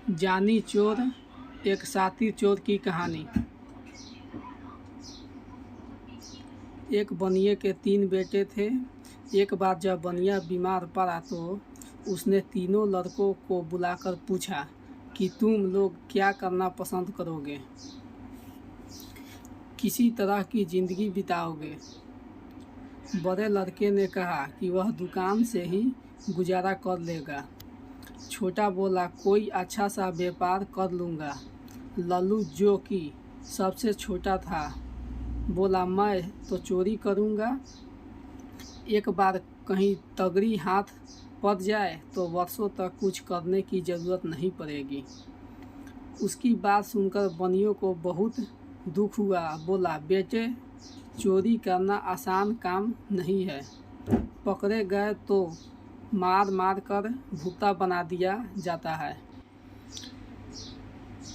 जानी चोर एक साथी चोर की कहानी। एक बनिए के 3 बेटे थे। एक बार जब बनिया बीमार पड़ा तो उसने तीनों लड़कों को बुलाकर पूछा कि तुम लोग क्या करना पसंद करोगे, किसी तरह की ज़िंदगी बिताओगे। बड़े लड़के ने कहा कि वह दुकान से ही गुजारा कर लेगा। छोटा बोला कोई अच्छा सा व्यापार कर लूँगा। लल्लू जो कि सबसे छोटा था बोला मैं तो चोरी करूँगा। एक बार कहीं तगड़ी हाथ पड़ जाए तो वर्षों तक कुछ करने की ज़रूरत नहीं पड़ेगी। उसकी बात सुनकर बनियों को बहुत दुख हुआ। बोला बेटे चोरी करना आसान काम नहीं है, पकड़े गए तो मार मार कर भुट्टा बना दिया जाता है।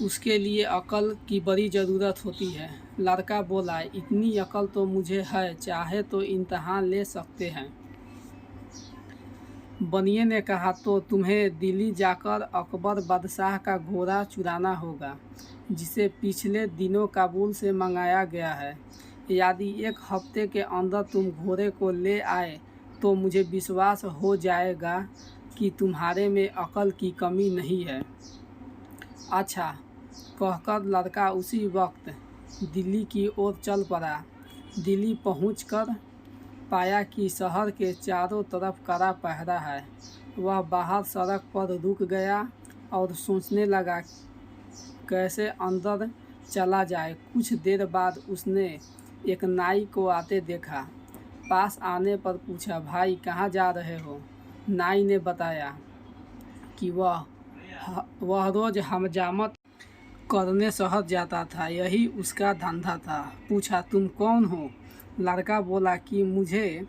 उसके लिए अकल की बड़ी ज़रूरत होती है। लड़का बोला इतनी अकल तो मुझे है, चाहे तो इम्तहान ले सकते हैं। बनिए ने कहा तो तुम्हें दिल्ली जाकर अकबर बादशाह का घोड़ा चुराना होगा, जिसे पिछले दिनों काबुल से मंगाया गया है। यदि 1 हफ्ते के अंदर तुम घोड़े को ले आए तो मुझे विश्वास हो जाएगा कि तुम्हारे में अकल की कमी नहीं है। अच्छा कहकर लड़का उसी वक्त दिल्ली की ओर चल पड़ा। दिल्ली पहुंचकर पाया कि शहर के चारों तरफ कड़ा पहरा है। वह बाहर सड़क पर रुक गया और सोचने लगा कैसे अंदर चला जाए। कुछ देर बाद उसने एक नाई को आते देखा। पास आने पर पूछा भाई कहाँ जा रहे हो। नाई ने बताया कि वह रोज़ हजामत करने शहर जाता था, यही उसका धंधा था। पूछा तुम कौन हो। लड़का बोला कि मुझे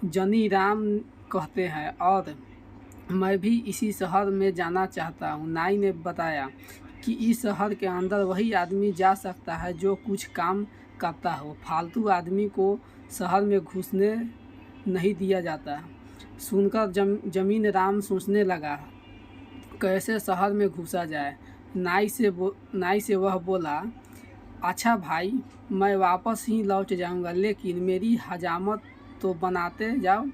जनी राम कहते हैं और मैं भी इसी शहर में जाना चाहता हूँ। नाई ने बताया कि इस शहर के अंदर वही आदमी जा सकता है जो कुछ काम करता हो, फालतू आदमी को शहर में घुसने नहीं दिया जाता। सुनकर जमीन राम सोचने लगा कैसे शहर में घुसा जाए। नाई से वह बोला अच्छा भाई मैं वापस ही लौट जाऊंगा, लेकिन मेरी हजामत तो बनाते जाओ।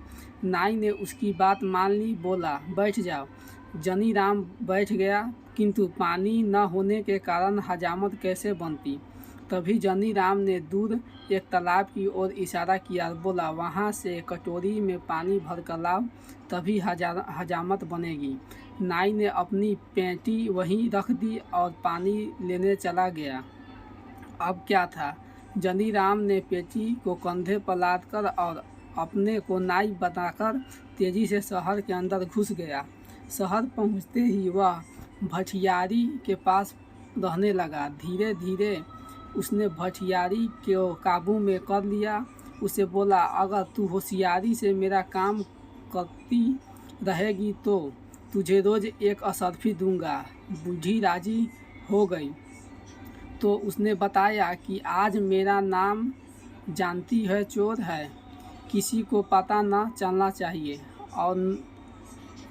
नाई ने उसकी बात मान ली। बोला बैठ जाओ। जनी राम बैठ गया, किंतु पानी न होने के कारण हजामत कैसे बनती। तभी जनी राम ने दूर एक तालाब की ओर इशारा किया। बोला वहाँ से कटोरी में पानी भर कर लाओ, तभी हजामत बनेगी। नाई ने अपनी पेटी वहीं रख दी और पानी लेने चला गया। अब क्या था, जनी राम ने पेटी को कंधे पर लादकर और अपने को नाई बनाकर तेजी से शहर के अंदर घुस गया। शहर पहुंचते ही वह भटियारी के पास रहने लगा। धीरे धीरे उसने भटियारी को काबू में कर लिया। उसे बोला अगर तू होशियारी से मेरा काम करती रहेगी तो तुझे रोज़ 1 असरफी दूंगा। बूढ़ी राजी हो गई तो उसने बताया कि आज मेरा नाम जानती है चोर है, किसी को पता न चलना चाहिए और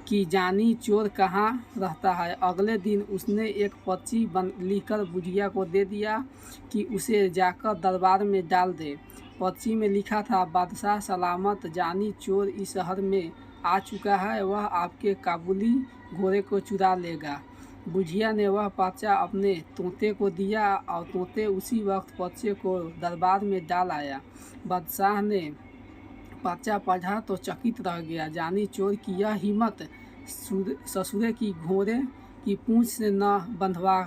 कि जानी चोर कहाँ रहता है। अगले दिन उसने एक पर्ची लिखकर बुढ़िया को दे दिया कि उसे जाकर दरबार में डाल दे। पर्ची में लिखा था बादशाह सलामत, जानी चोर इस शहर में आ चुका है, वह आपके काबुली घोड़े को चुरा लेगा। बुढ़िया ने वह पर्चा अपने तोते को दिया और तोते उसी वक्त पर्चे को दरबार में डाल आया। बादशाह ने पर्चा पढ़ा तो चकित रह गया। जानी चोर की यह हिम्मत, ससुरे की घोड़े की पूंछ से न बंधवा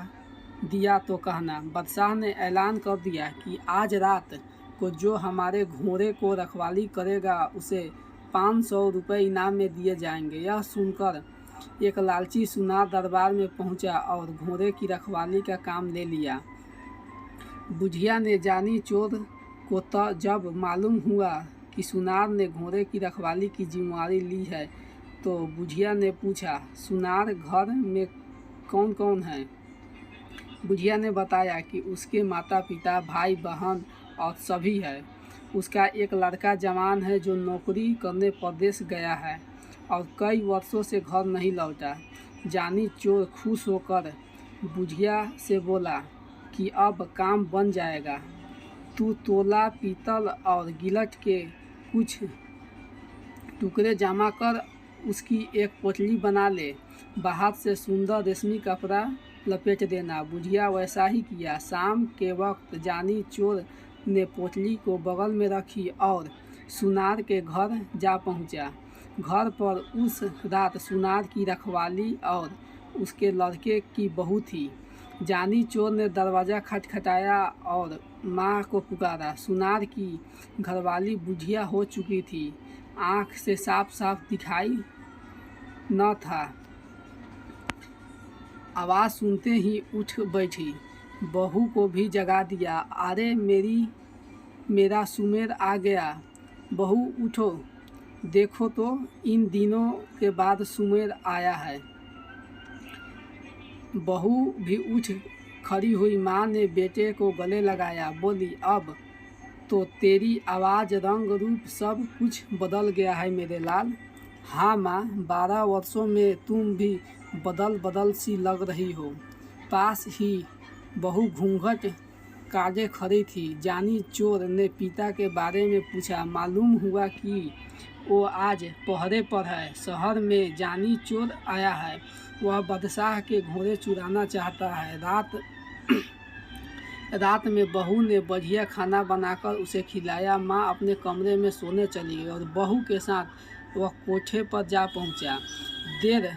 दिया तो कहना। बादशाह ने ऐलान कर दिया कि आज रात को जो हमारे घोड़े को रखवाली करेगा उसे 500 रुपये इनाम में दिए जाएंगे। यह सुनकर एक लालची सुनार दरबार में पहुंचा और घोड़े की रखवाली का काम ले लिया। बुढ़िया ने जानी चोर को जब मालूम हुआ कि सुनार ने घोड़े की रखवाली की जिम्मेदारी ली है तो बुढ़िया ने पूछा सुनार घर में कौन कौन है। बुढ़िया ने बताया कि उसके माता पिता, भाई बहन और सभी है। उसका एक लड़का जवान है जो नौकरी करने प्रदेश गया है और कई वर्षों से घर नहीं लौटा। जानी चोर खुश होकर बुझिया से बोला कि अब काम बन जाएगा। तू तोला पीतल और गिलट के कुछ टुकड़े जमा कर उसकी एक पोटली बना ले। बाहर से सुंदर रेशमी कपड़ा लपेट देना। बुझिया वैसा ही किया। शाम के वक्त जानी चोर ने पोटली को बगल में रखी और सुनार के घर जा पहुंचा। घर पर उस रात सुनार की रखवाली और उसके लड़के की बहू थी। जानी चोर ने दरवाज़ा खटखटाया और माँ को पुकारा। सुनार की घरवाली बुझिया हो चुकी थी। आँख से साफ साफ दिखाई न था। आवाज़ सुनते ही उठ बैठी। बहू को भी जगा दिया। अरे मेरा सुमेर आ गया। बहू उठो, देखो तो इन दिनों के बाद सुमेर आया है। बहू भी उठ खड़ी हुई। माँ ने बेटे को गले लगाया। बोली, अब तो तेरी आवाज़, रंग रूप सब कुछ बदल गया है मेरे लाल। हाँ माँ, 12 वर्षों में तुम भी बदल सी लग रही हो। पास ही बहू घूंघट काटे खड़ी थी। जानी चोर ने पिता के बारे में पूछा। मालूम हुआ कि वो आज पहरे पर है। शहर में जानी चोर आया है। वह बादशाह के घोड़े चुराना चाहता है। रात में बहू ने बढ़िया खाना बनाकर उसे खिलाया। माँ अपने कमरे में सोने चली गई और बहू के साथ वह कोठे पर जा पहुँचा। देर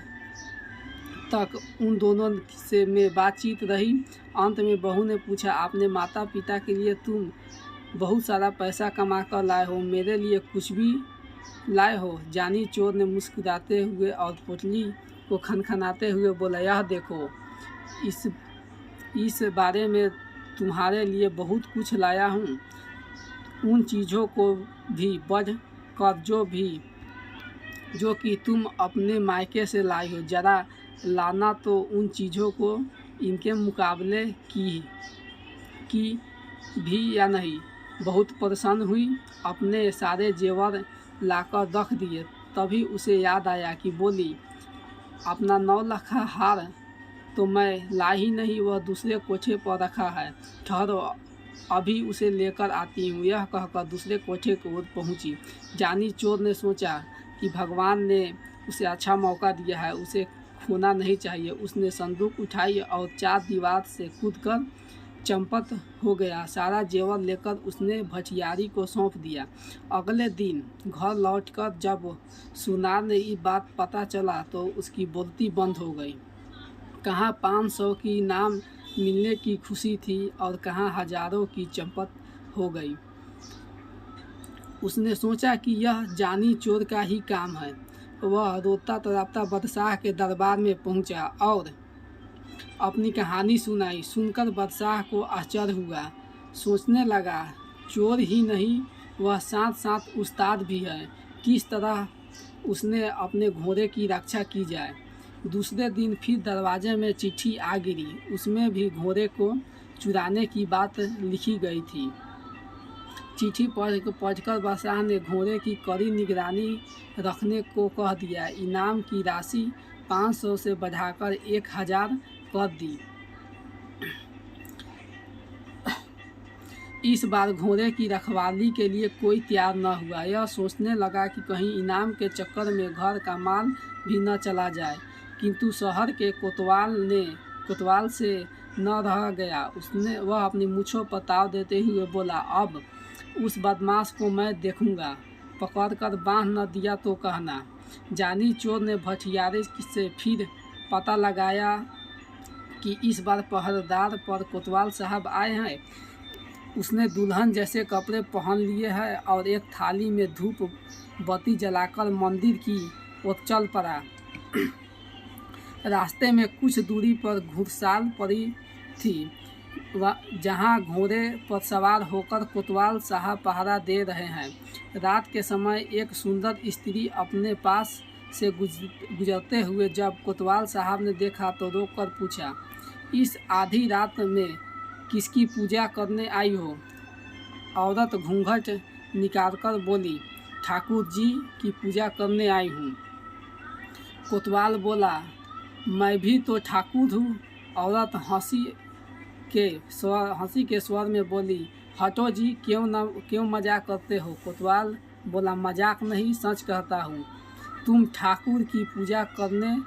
तक उन दोनों से में बातचीत रही। अंत में बहू ने पूछा, अपने माता पिता के लिए तुम बहुत सारा पैसा कमा कर लाए हो, मेरे लिए कुछ भी लाए हो? जानी चोर ने मुस्कुराते हुए और पोटली को खनखनाते हुए बोला, यह देखो, इस बारे में तुम्हारे लिए बहुत कुछ लाया हूँ। उन चीज़ों को भी बढ़ कर जो कि तुम अपने मायके से लाई हो। जरा लाना तो उन चीज़ों को इनके मुकाबले की भी या नहीं? बहुत परेशान हुई। अपने सारे जेवर लाकर रख दिए। तभी उसे याद आया कि बोली, अपना 9 लाख हार तो मैं ला ही नहीं, वह दूसरे कोठे पर रखा है। ठहरो, अभी उसे लेकर आती हूँ। यह कहकर दूसरे कोठे की ओर पहुँची। जानी चोर ने सोचा कि भगवान ने उसे अच्छा मौका दिया है, उसे खोना नहीं चाहिए। उसने संदूक उठाई और 4 दीवार से कूदकर चंपत हो गया। सारा जेवर लेकर उसने भटियारी को सौंप दिया। अगले दिन घर लौटकर जब सुनार ने ये बात पता चला तो उसकी बोलती बंद हो गई। कहाँ 500 की इनाम मिलने की खुशी थी और कहाँ हजारों की चंपत हो गई। उसने सोचा कि यह जानी चोर का ही काम है। वह रोता तड़पता बादशाह के दरबार में पहुंचा और अपनी कहानी सुनाई। सुनकर बादशाह को आश्चर्य हुआ। सोचने लगा, चोर ही नहीं, वह साथ साथ उस्ताद भी है। किस तरह उसने अपने घोड़े की रक्षा की जाए। दूसरे दिन फिर दरवाजे में चिट्ठी आ गिरी। उसमें भी घोड़े को चुराने की बात लिखी गई थी। चिट्ठी पढ़कर बादशाह ने घोड़े की कड़ी निगरानी रखने को कह दिया। इनाम की राशि 500 से बढ़ाकर 1000 कर दी। इस बार घोड़े की रखवाली के लिए कोई तैयार न हुआ। यह सोचने लगा कि कहीं इनाम के चक्कर में घर का माल भी न चला जाए। किंतु शहर के कोतवाल से न रह गया। वह अपनी मूँछों पर ताव देते हुए बोला, अब उस बदमाश को मैं देखूंगा। पकड़कर बांध न दिया तो कहना। जानी चोर ने भटियारे से फिर पता लगाया कि इस बार पहरेदार पर कोतवाल साहब आए हैं। उसने दुल्हन जैसे कपड़े पहन लिए हैं और एक थाली में धूप बत्ती जलाकर मंदिर की ओर चल पड़ा। रास्ते में कुछ दूरी पर घुड़साल पड़ी थी, जहां घोड़े पर सवार होकर कोतवाल साहब पहरा दे रहे हैं। रात के समय एक सुंदर स्त्री अपने पास से गुजरते हुए जब कोतवाल साहब ने देखा तो रोककर पूछा, इस आधी रात में किसकी पूजा करने आई हो? औरत घूंघट निकालकर बोली, ठाकुर जी की पूजा करने आई हूँ। कोतवाल बोला, मैं भी तो ठाकुर हूँ, औरत हंसी के स्वर में बोली, हटो जी, क्यों मजाक करते हो? कोतवाल बोला, मजाक नहीं, सच कहता हूँ। तुम ठाकुर की पूजा करने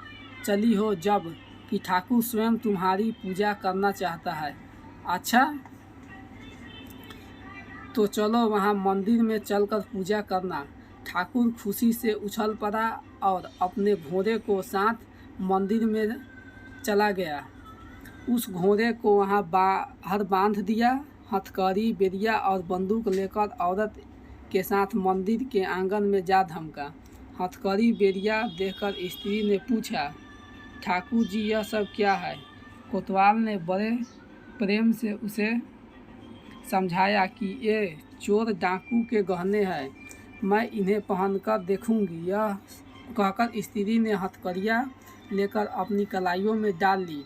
चली हो, जब कि ठाकुर स्वयं तुम्हारी पूजा करना चाहता है। अच्छा, तो चलो वहाँ मंदिर में चलकर पूजा करना। ठाकुर खुशी से उछल पड़ा और अपने घोड़े को साथ मंदिर में चला गया। उस घोड़े को वहाँ बाहर बांध दिया। हथकड़ी, बेरिया और बंदूक लेकर औरत के साथ मंदिर के आंगन में जा धमका। हथकड़ी, बेरिया देखकर स्त्री ने पूछा, ठाकुर जी, यह सब क्या है? कोतवाल ने बड़े प्रेम से उसे समझाया कि ये चोर डाकू के गहने हैं, मैं इन्हें पहनकर देखूंगी। यह कहकर स्त्री ने हथकड़ियाँ लेकर अपनी कलाइयों में डाल ली।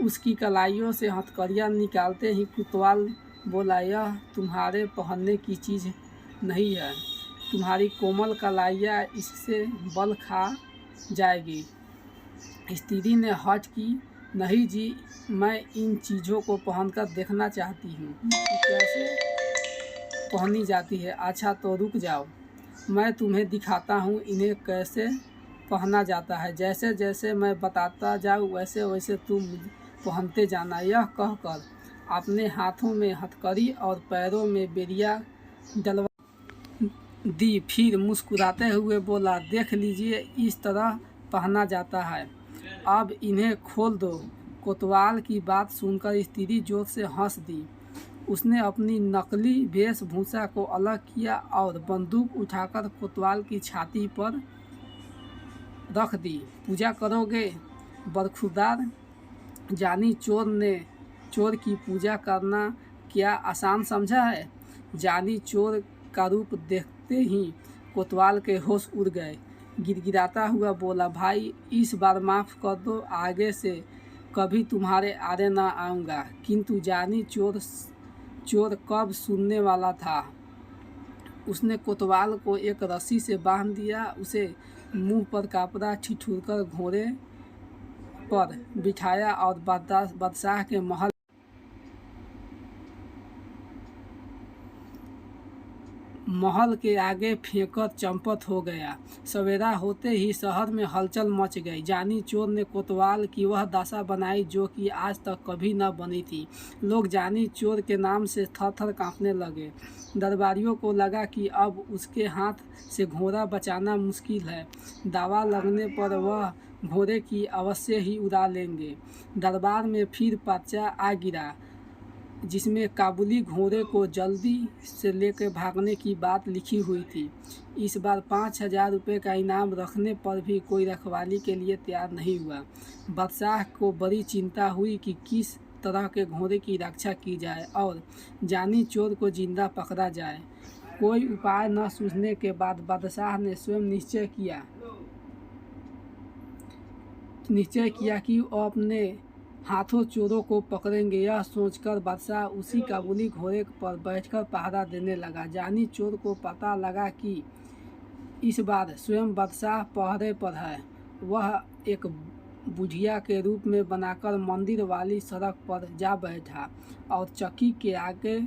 उसकी कलाइयों से हथकड़ियाँ निकालते ही कोतवाल बोला, यह तुम्हारे पहनने की चीज़ नहीं है, तुम्हारी कोमल कलाइयाँ इससे बल खा जाएगी। स्त्री ने हट की, नहीं जी, मैं इन चीज़ों को पहनकर देखना चाहती हूँ कि कैसे पहनी जाती है। अच्छा, तो रुक जाओ, मैं तुम्हें दिखाता हूँ इन्हें कैसे पहना जाता है। जैसे जैसे मैं बताता जाऊँ वैसे वैसे तुम पहनते जाना। यह कहकर अपने हाथों में हथकड़ी और पैरों में बेरिया डलवा दी। फिर मुस्कुराते हुए बोला, देख लीजिए, इस तरह पहना जाता है। अब इन्हें खोल दो। कोतवाल की बात सुनकर स्त्री जोर से हंस दी। उसने अपनी नकली वेशभूषा को अलग किया और बंदूक उठाकर कोतवाल की छाती पर रख दी। पूजा करोगे बरखुरदार? जानी चोर ने चोर की पूजा करना क्या आसान समझा है? जानी चोर का रूप देखते ही कोतवाल के होश उड़ गए। गिड़गिड़ाता हुआ बोला, भाई, इस बार माफ़ कर दो, आगे से कभी तुम्हारे आड़े ना आऊँगा। किंतु जानी चोर कब सुनने वाला था। उसने कोतवाल को एक रस्सी से बांध दिया, उसे मुंह पर कपड़ा ठिठुरकर घोड़े पर बिठाया और बादशाह के महल के आगे फेंककर चंपत हो गया। सवेरा होते ही शहर में हलचल मच गई। जानी चोर ने कोतवाल की वह दशा बनाई जो कि आज तक कभी न बनी थी। लोग जानी चोर के नाम से थर थर कांपने लगे। दरबारियों को लगा कि अब उसके हाथ से घोड़ा बचाना मुश्किल है। दावा लगने पर वह घोड़े की अवश्य ही उड़ा लेंगे। दरबार में फिर पर्चा आ गिरा जिसमें काबुली घोड़े को जल्दी से लेकर भागने की बात लिखी हुई थी। इस बार 5,000 रुपये का इनाम रखने पर भी कोई रखवाली के लिए तैयार नहीं हुआ। बादशाह को बड़ी चिंता हुई कि किस तरह के घोड़े की रक्षा की जाए और जानी चोर को जिंदा पकड़ा जाए। कोई उपाय न सूझने के बाद बादशाह ने स्वयं निश्चय किया कि वो अपने हाथों चोरों को पकड़ेंगे। यह सोचकर बादशाह उसी काबुली घोड़े पर बैठकर पहरा देने लगा। जानी चोर को पता लगा कि इस बार स्वयं बादशाह पहरे पर है। वह एक बुढ़िया के रूप में बनाकर मंदिर वाली सड़क पर जा बैठा और चक्की के आगे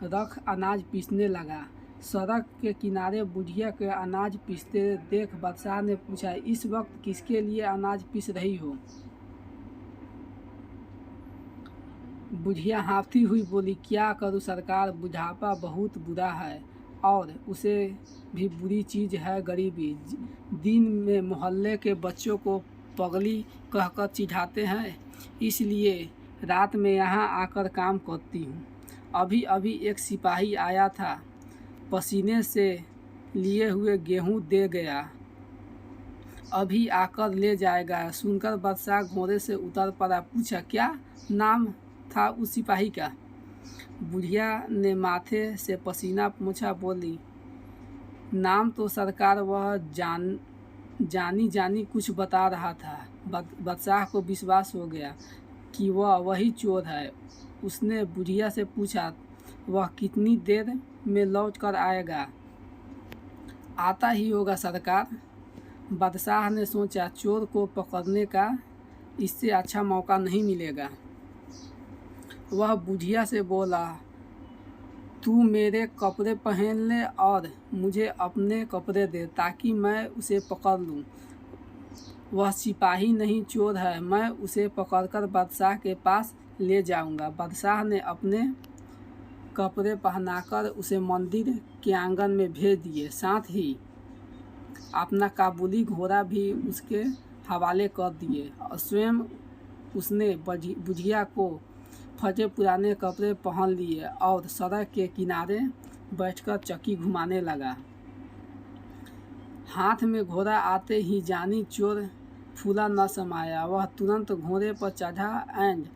रख अनाज पीसने लगा। सड़क के किनारे बुढ़िया के अनाज पीसते देख बादशाह ने पूछा, इस वक्त किसके लिए अनाज पीस रही हो? बुढ़िया हाँफती हुई बोली, क्या करूं सरकार, बुढ़ापा बहुत बुरा है और उसे भी बुरी चीज़ है गरीबी। दिन में मोहल्ले के बच्चों को पगली कहकर चिढ़ाते हैं, इसलिए रात में यहाँ आकर काम करती हूँ। अभी अभी एक सिपाही आया था, पसीने से लिए हुए गेहूँ दे गया, अभी आकर ले जाएगा। सुनकर बादशाह घोड़े से उतर पड़ा। पूछा, क्या नाम था उस सिपाही का? बुढ़िया ने माथे से पसीना पोंछा, बोली, नाम तो सरकार वह जानी कुछ बता रहा था। बादशाह को विश्वास हो गया कि वह वही चोर है। उसने बुढ़िया से पूछा, वह कितनी देर में लौट कर आएगा? आता ही होगा सरकार। बादशाह ने सोचा, चोर को पकड़ने का इससे अच्छा मौका नहीं मिलेगा। वह बुढ़िया से बोला, तू मेरे कपड़े पहन ले और मुझे अपने कपड़े दे ताकि मैं उसे पकड़ लूँ। वह सिपाही नहीं चोर है, मैं उसे पकड़कर बादशाह के पास ले जाऊंगा। बादशाह ने अपने कपड़े पहनाकर उसे मंदिर के आंगन में भेज दिए, साथ ही अपना काबुली घोड़ा भी उसके हवाले कर दिए और स्वयं उसने बुढ़िया को फटे पुराने कपड़े पहन लिए और सड़क के किनारे बैठकर चक्की घुमाने लगा। हाथ में घोड़ा आते ही जानी चोर फूला न समाया। वह तुरंत घोड़े पर चढ़ा एंड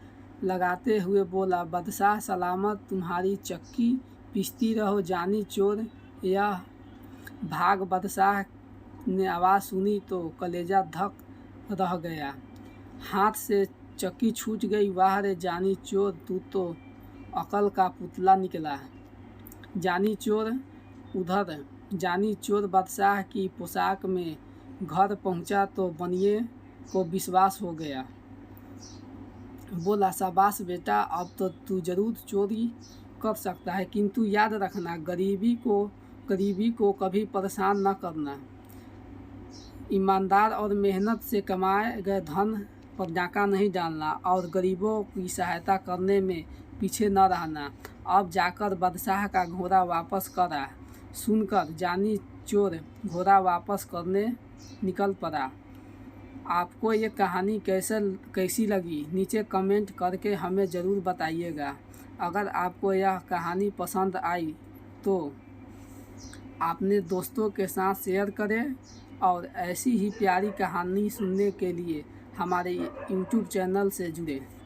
लगाते हुए बोला, बादशाह सलामत, तुम्हारी चक्की पिसती रहो जानी चोर। यह भाग बादशाह ने आवाज़ सुनी तो कलेजा धक रह गया, हाथ से चक्की छूट गई। वाह रे जानी चोर, तू तो अकल का पुतला निकला। जानी चोर बादशाह की पोशाक में घर पहुंचा तो बनिए को विश्वास हो गया। बोला, शाबाश बेटा, अब तो तू जरूर चोरी कर सकता है, किंतु याद रखना गरीबी को कभी परेशान न करना। ईमानदार और मेहनत से कमाए गए धन पर डाका नहीं डालना और गरीबों की सहायता करने में पीछे न रहना। अब जाकर बादशाह का घोड़ा वापस कर आ। सुनकर जानी चोर घोड़ा वापस करने निकल पड़ा। आपको ये कहानी कैसी लगी नीचे कमेंट करके हमें ज़रूर बताइएगा। अगर आपको यह कहानी पसंद आई तो अपने दोस्तों के साथ शेयर करें और ऐसी ही प्यारी कहानी सुनने के लिए हमारे YouTube चैनल से जुड़ें।